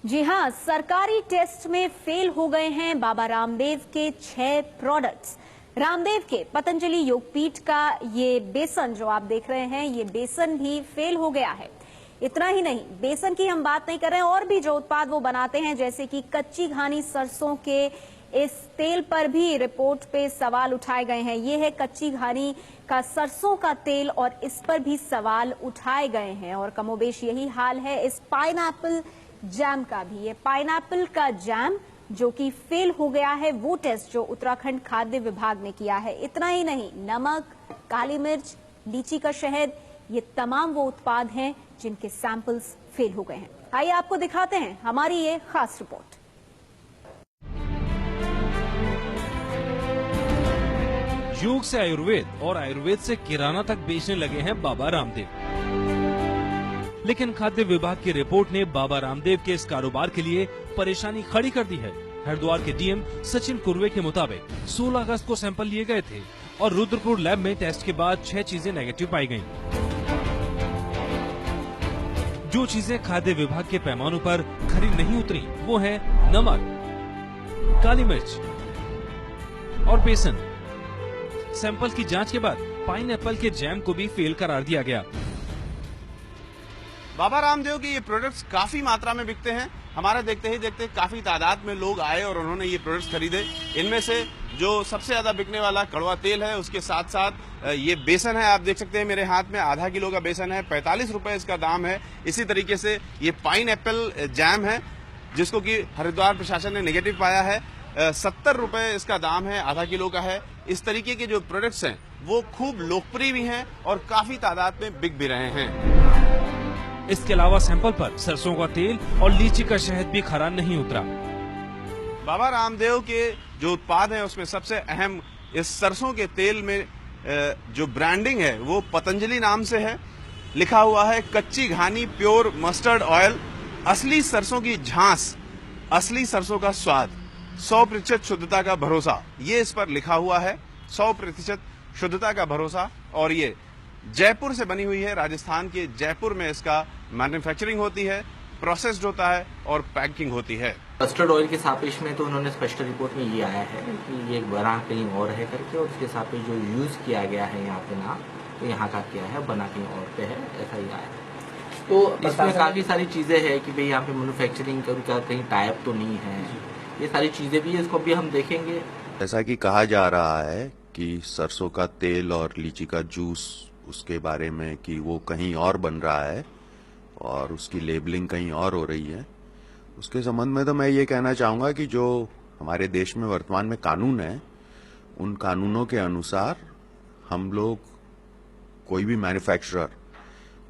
जी हां, सरकारी टेस्ट में फेल हो गए हैं बाबा रामदेव के 6 प्रोडक्ट्स। रामदेव के पतंजलि योगपीठ का ये बेसन जो आप देख रहे हैं, ये बेसन भी फेल हो गया है। इतना ही नहीं, बेसन की हम बात नहीं कर रहे हैं, और भी जो उत्पाद वो बनाते हैं जैसे कि कच्ची घानी सरसों के इस तेल पर भी रिपोर्ट पे सवाल उठाए गए हैं। ये है कच्ची घानी का सरसों का तेल और इस पर भी सवाल उठाए गए हैं। और कमोबेश यही हाल है इस पाइनएप्पल जैम का भी। ये पाइनएप्पल का जैम जो कि फेल हो गया है, वो टेस्ट जो उत्तराखंड खाद्य विभाग ने किया है। इतना ही नहीं, नमक, काली मिर्च, लीची का शहद, ये तमाम वो उत्पाद हैं जिनके सैंपल्स फेल हो गए हैं। आइए आपको दिखाते हैं हमारी ये खास रिपोर्ट। योग से आयुर्वेद और आयुर्वेद से किराना तक बेचने लगे हैं बाबा रामदेव। लेकिन खाद्य विभाग की रिपोर्ट ने बाबा रामदेव के इस कारोबार के लिए परेशानी खड़ी कर दी है। हरिद्वार के डीएम सचिन कुर्वे के मुताबिक 16 अगस्त को सैंपल लिए गए थे और रुद्रपुर लैब में टेस्ट के बाद 6 चीजें नेगेटिव पाई गयी। जो चीजें खाद्य विभाग के पैमानों पर खरी नहीं उतरी वो है नमक, काली मिर्च और बेसन। सैंपल की जांच के बाद पाइनएप्पल के जैम को भी फेल करार दिया गया। बाबा रामदेव के ये प्रोडक्ट्स काफी मात्रा में बिकते हैं। हमारा देखते ही देखते काफी तादाद में लोग आए और उन्होंने ये प्रोडक्ट्स खरीदे। इनमें से जो सबसे ज्यादा बिकने वाला कड़वा तेल है, उसके साथ साथ ये बेसन है। आप देख सकते हैं मेरे हाथ में आधा किलो का बेसन है, 45 रुपए इसका दाम है। इसी तरीके से ये पाइनएप्पल जैम है जिसको कि हरिद्वार प्रशासन ने नेगेटिव पाया है, 70 रुपए इसका दाम है, आधा किलो का है। इस तरीके के जो प्रोडक्ट्स हैं वो खूब लोकप्रिय भी हैं और काफी तादाद में बिक भी रहे हैं। इसके अलावा सैंपल पर सरसों का तेल और लीची का शहद भी खरा नहीं उतरा। बाबा रामदेव के जो उत्पाद हैं उसमें सबसे अहम इस सरसों के तेल में जो ब्रांडिंग है वो पतंजलि नाम से है। लिखा हुआ है कच्ची घानी प्योर मस्टर्ड ऑयल, असली सरसों की झांस, असली सरसों का स्वाद, 100% शुद्धता का भरोसा। ये इस पर लिखा हुआ है, 100% शुद्धता का भरोसा। और ये जयपुर से बनी हुई है। राजस्थान के जयपुर में इसका मैन्युफैक्चरिंग होती है, प्रोसेस्ड होता है और पैकिंग होती है। मस्टर्ड ऑयल के सापेक्ष में तो उन्होंने स्पष्ट रिपोर्ट में ये आया है कि ये बना कहीं और है करके, और उसके सापेक्ष जो यूज किया गया है यहाँ पे ना, तो यहाँ का किया है, बना कहीं और पे है, ऐसा ही आया है। तो इसमें काफी सारी चीजें हैं कि भाई यहाँ पे मैन्युफैक्चरिंग का कहीं टाइप तो नहीं है, ये सारी चीजें भी है, इसको भी हम देखेंगे। ऐसा कि कहा जा रहा है कि सरसों का तेल और लीची का जूस, उसके बारे में कि वो कहीं और बन रहा है और उसकी लेबलिंग कहीं और हो रही है। उसके संबंध में तो मैं ये कहना चाहूंगा कि जो हमारे देश में वर्तमान में कानून है, उन कानूनों के अनुसार हम लोग, कोई भी मैन्युफैक्चरर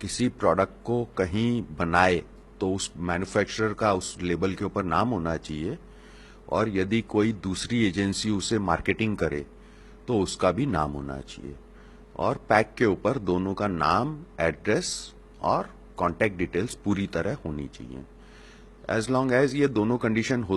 किसी प्रोडक्ट को कहीं बनाए तो उस मैन्युफैक्चरर का उस लेबल के ऊपर नाम होना चाहिए, और यदि कोई दूसरी एजेंसी उसे मार्केटिंग करे तो उसका भी नाम होना चाहिए, और पैक के ऊपर दोनों का नाम, एड्रेस और कॉन्टैक्ट डिटेल्स पूरी तरह होनी चाहिए। एज लॉन्ग एज ये दोनों कंडीशन हो